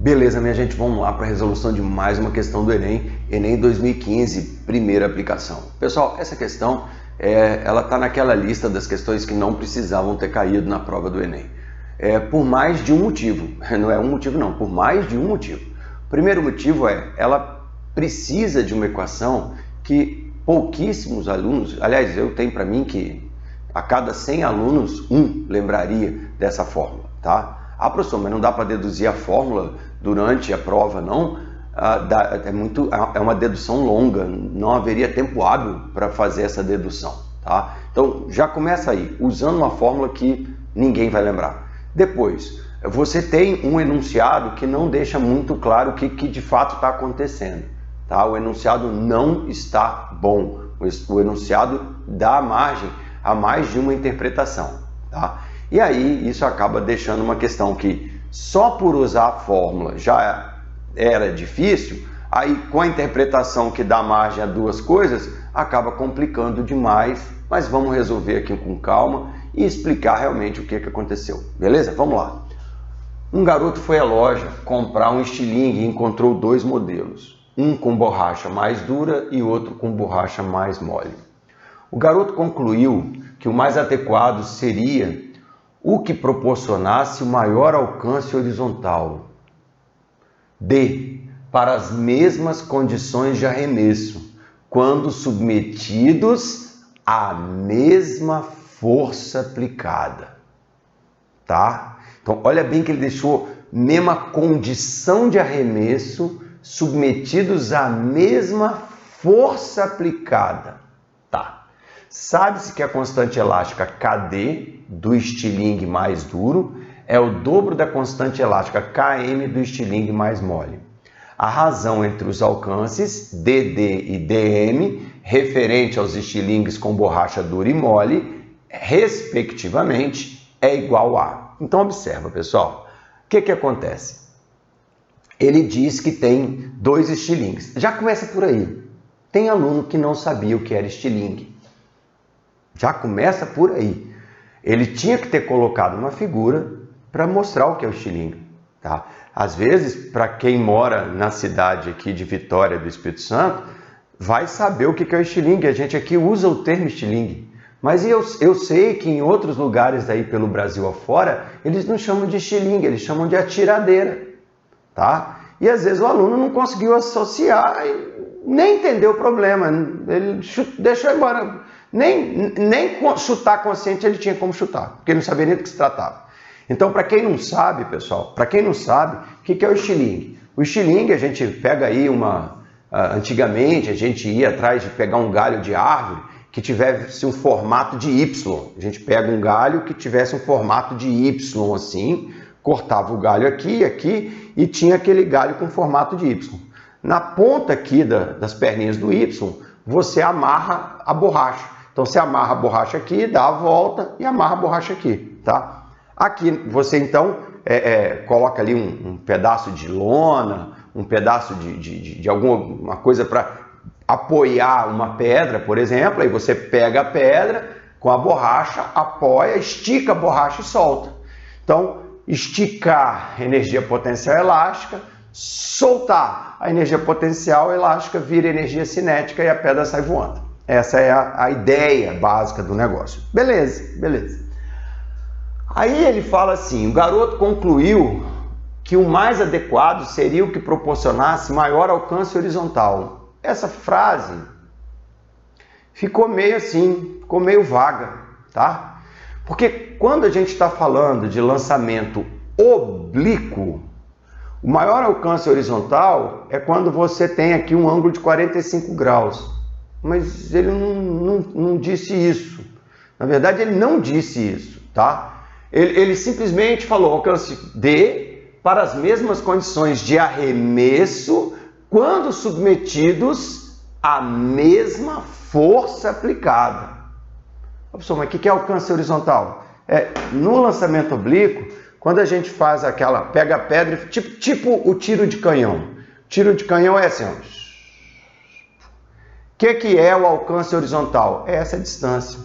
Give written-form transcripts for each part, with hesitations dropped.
Beleza, minha gente, vamos lá para a resolução de mais uma questão do Enem, Enem 2015, primeira aplicação. Pessoal, essa questão, ela está naquela lista das questões que não precisavam ter caído na prova do Enem. Por mais de um motivo, não é um motivo não, por mais de um motivo. O primeiro motivo ela precisa de uma equação que pouquíssimos alunos, aliás, eu tenho para mim que a cada 100 alunos, um lembraria dessa fórmula, tá? Ah, professor, mas não dá para deduzir a fórmula durante a prova, não? É uma dedução longa, não haveria tempo hábil para fazer essa dedução, tá? Então, já começa aí, usando uma fórmula que ninguém vai lembrar. Depois, você tem um enunciado que não deixa muito claro o que de fato está acontecendo, tá? O enunciado não está bom, o enunciado dá margem a mais de uma interpretação, tá? E aí isso acaba deixando uma questão que só por usar a fórmula já era difícil, aí com a interpretação que dá margem a duas coisas, acaba complicando demais, mas vamos resolver aqui com calma e explicar realmente o que aconteceu, beleza? Vamos lá. Um garoto foi à loja comprar um estilingue e encontrou dois modelos, um com borracha mais dura e outro com borracha mais mole. O garoto concluiu que o mais adequado seria o que proporcionasse o maior alcance horizontal. D. Para as mesmas condições de arremesso, quando submetidos à mesma força aplicada. Tá? Então, olha bem que ele deixou mesma condição de arremesso, submetidos à mesma força aplicada. Tá. Sabe-se que a constante elástica KD do estilingue mais duro é o dobro da constante elástica Km do estilingue mais mole. A razão entre os alcances DD e DM, referente aos estilingues com borracha dura e mole, respectivamente, é igual a... Então observa, pessoal, o que acontece? Ele diz que tem dois estilingues. Já começa por aí. Tem aluno que não sabia o que era estilingue. Já começa por aí. Ele tinha que ter colocado uma figura para mostrar o que é o estilingue. Tá? Às vezes, para quem mora na cidade aqui de Vitória do Espírito Santo, vai saber o que é o estilingue. A gente aqui usa o termo estilingue. Mas eu sei que em outros lugares aí pelo Brasil afora, eles não chamam de estilingue, eles chamam de atiradeira. Tá? E às vezes o aluno não conseguiu associar e nem entendeu o problema. Ele deixou embora. Nem chutar consciente ele tinha como chutar, porque ele não sabia nem do que se tratava. Então, para quem não sabe, pessoal, para quem não sabe, o que é o estilingue? O estilingue, a gente pega aí antigamente, a gente ia atrás de pegar um galho de árvore que tivesse um formato de Y. A gente pega um galho que tivesse um formato de Y, assim, cortava o galho aqui, e tinha aquele galho com formato de Y. Na ponta aqui das perninhas do Y, você amarra a borracha. Então, você amarra a borracha aqui, dá a volta e amarra a borracha aqui, tá? Aqui, você então coloca ali um pedaço de lona, um pedaço de alguma coisa para apoiar uma pedra, por exemplo. Aí você pega a pedra com a borracha, apoia, estica a borracha e solta. Então, esticar energia potencial elástica, soltar a energia potencial elástica, vira energia cinética e a pedra sai voando. Essa é a ideia básica do negócio. Beleza, beleza. Aí ele fala assim, o garoto concluiu que o mais adequado seria o que proporcionasse maior alcance horizontal. Essa frase ficou meio assim, ficou meio vaga, tá? Porque quando a gente está falando de lançamento oblíquo, o maior alcance horizontal é quando você tem aqui um ângulo de 45 graus. Mas ele não disse isso. Na verdade, ele não disse isso, tá? Ele simplesmente falou alcance D para as mesmas condições de arremesso quando submetidos à mesma força aplicada. Professor, mas o que é alcance horizontal? No lançamento oblíquo, quando a gente faz pega a pedra, tipo o tiro de canhão. Tiro de canhão é assim, ó. O que é o alcance horizontal? É essa distância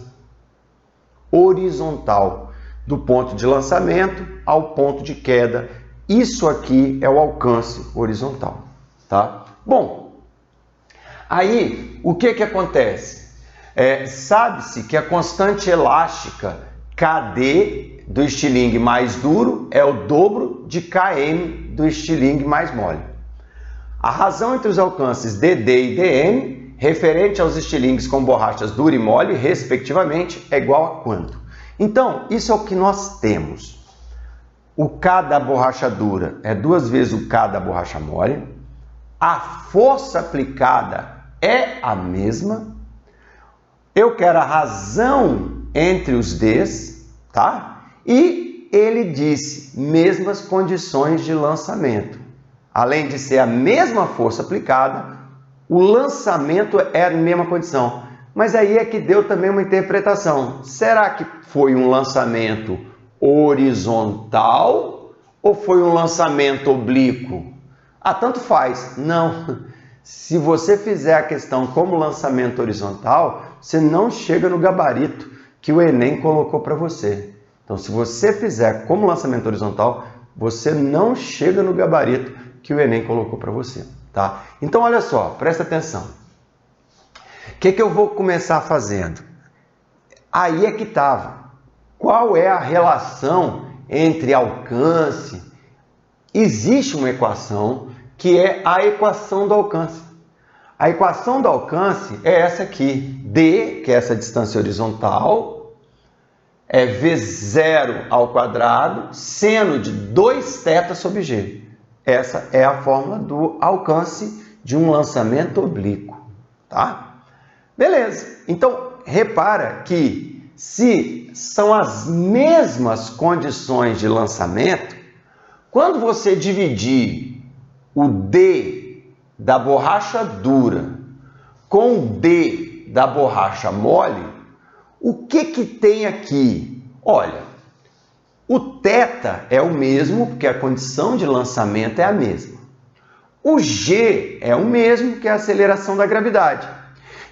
horizontal do ponto de lançamento ao ponto de queda Isso aqui é o alcance horizontal, tá? Bom, aí o que acontece? Sabe-se que a constante elástica KD do estilingue mais duro é o dobro de KM do estilingue mais mole. A razão entre os alcances DD e DM, referente aos estilingues com borrachas dura e mole, respectivamente, é igual a quanto? Então, isso é o que nós temos. O K da borracha dura é 2 vezes o K da borracha mole. A força aplicada é a mesma. Eu quero a razão entre os Ds, tá? E ele disse mesmas condições de lançamento. Além de ser a mesma força aplicada, o lançamento é a mesma condição. Mas aí é que deu também uma interpretação. Será que foi um lançamento horizontal ou foi um lançamento oblíquo? Tanto faz. Não. Se você fizer a questão como lançamento horizontal, você não chega no gabarito que o Enem colocou para você. Então, se você fizer como lançamento horizontal, você não chega no gabarito que o Enem colocou para você, tá? Então, olha só, presta atenção. O que eu vou começar fazendo? Aí é que estava. Qual é a relação entre alcance? Existe uma equação que é a equação do alcance. A equação do alcance é essa aqui. D, que é essa distância horizontal, é V0 ao quadrado, seno de 2θ sobre G. Essa é a fórmula do alcance de um lançamento oblíquo, tá? Beleza. Então, repara que se são as mesmas condições de lançamento, quando você dividir o D da borracha dura com o D da borracha mole, o que tem aqui? Olha, o θ é o mesmo, porque a condição de lançamento é a mesma. O G é o mesmo, que é a aceleração da gravidade.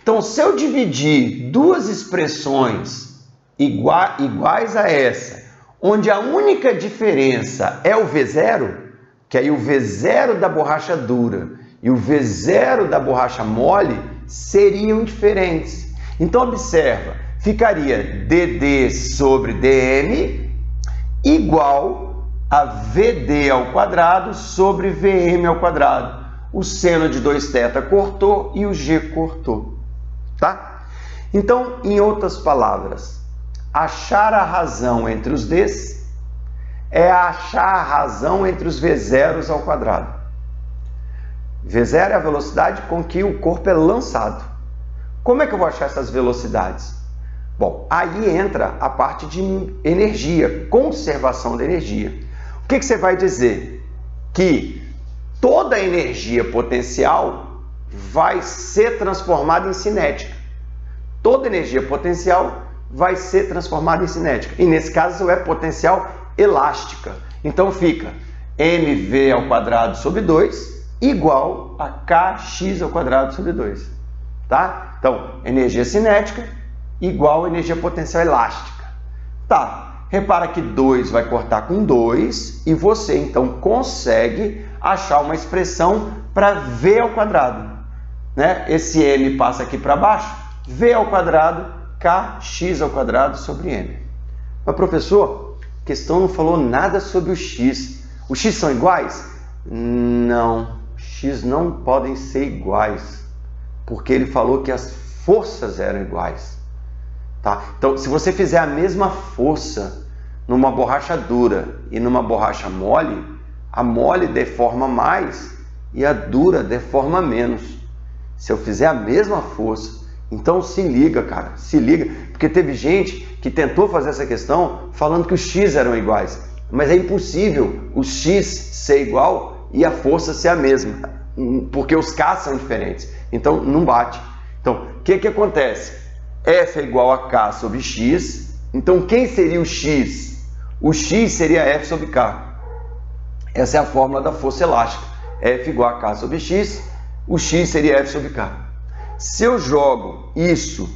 Então, se eu dividir duas expressões iguais a essa, onde a única diferença é o V0, que aí o V0 da borracha dura e o V0 da borracha mole seriam diferentes. Então, observa, ficaria DD sobre DM igual a VD ao quadrado sobre VM ao quadrado. O seno de 2θ cortou e o G cortou, tá? Então, em outras palavras, achar a razão entre os Ds é achar a razão entre os V0s ao quadrado. V0 é a velocidade com que o corpo é lançado. Como é que eu vou achar essas velocidades? Bom, aí entra a parte de energia, conservação da energia. O que você vai dizer? Que toda energia potencial vai ser transformada em cinética. Toda energia potencial vai ser transformada em cinética. E nesse caso é potencial elástica. Então fica mv ao quadrado sobre 2 igual a kx ao quadrado sobre 2. Tá? Então, energia cinética igual a energia potencial elástica. Tá, repara que 2 vai cortar com 2 e você então consegue achar uma expressão para v ao quadrado, né? Esse m passa aqui para baixo, v ao quadrado, kx ao quadrado sobre m. Mas professor, a questão não falou nada sobre o x. Os x são iguais? Não, x não podem ser iguais, porque ele falou que as forças eram iguais. Tá? Então, se você fizer a mesma força numa borracha dura e numa borracha mole, a mole deforma mais e a dura deforma menos. Se eu fizer a mesma força, então se liga, cara, se liga, porque teve gente que tentou fazer essa questão falando que os x eram iguais, mas é impossível o x ser igual e a força ser a mesma, porque os k são diferentes, então não bate. Então, o que acontece? F é igual a K sobre X. Então, quem seria o X? O X seria F sobre K. Essa é a fórmula da força elástica. F igual a K sobre X. O X seria F sobre K. Se eu jogo isso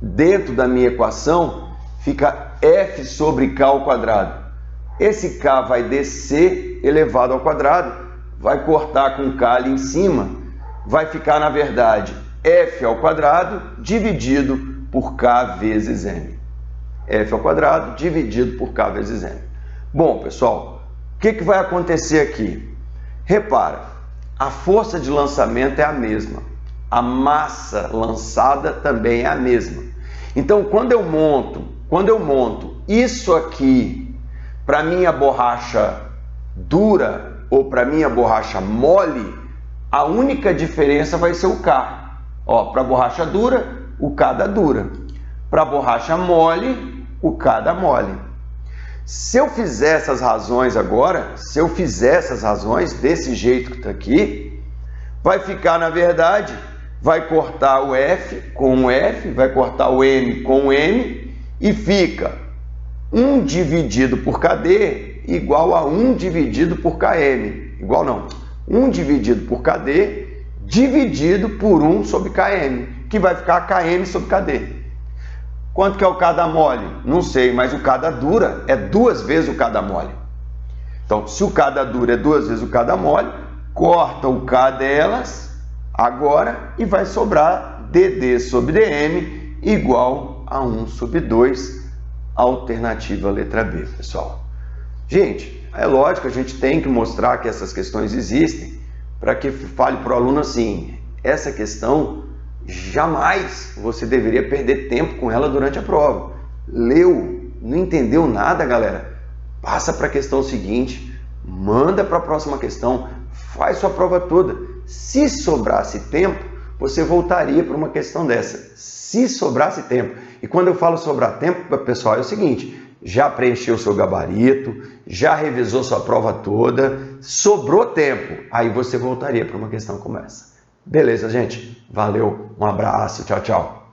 dentro da minha equação, fica F sobre K ao quadrado. Esse K vai descer B elevado ao quadrado, vai cortar com K ali em cima, vai ficar, na verdade, F ao quadrado dividido por K vezes M. F ao quadrado dividido por K vezes M. Bom, pessoal, o que vai acontecer aqui? Repara, a força de lançamento é a mesma. A massa lançada também é a mesma. Então, quando eu monto isso aqui para minha borracha dura ou para minha borracha mole, a única diferença vai ser o K. Ó, para a borracha dura, o K da dura. Para a borracha mole, o K da mole. Se eu fizer essas razões agora, desse jeito que está aqui, vai ficar, na verdade, vai cortar o F com o F, vai cortar o M com o M, e fica 1 dividido por KD igual a 1 dividido por KM. Igual não. 1 dividido por KD dividido por 1 sobre KM, que vai ficar KM sobre KD. Quanto que é o K da mole? Não sei, mas o K da dura é 2 vezes o K da mole. Então, se o K da dura é 2 vezes o K da mole, corta o K delas agora e vai sobrar DD sobre DM igual a 1 sobre 2, alternativa letra B, pessoal. Gente, é lógico, a gente tem que mostrar que essas questões existem para que fale para o aluno assim, essa questão jamais você deveria perder tempo com ela durante a prova. Leu, não entendeu nada, galera? Passa para a questão seguinte, manda para a próxima questão, faz sua prova toda. Se sobrasse tempo, você voltaria para uma questão dessa. Se sobrasse tempo. E quando eu falo sobrar tempo, pessoal, é o seguinte, já preencheu o seu gabarito, já revisou sua prova toda, sobrou tempo, aí você voltaria para uma questão como essa. Beleza, gente? Valeu, um abraço, tchau, tchau.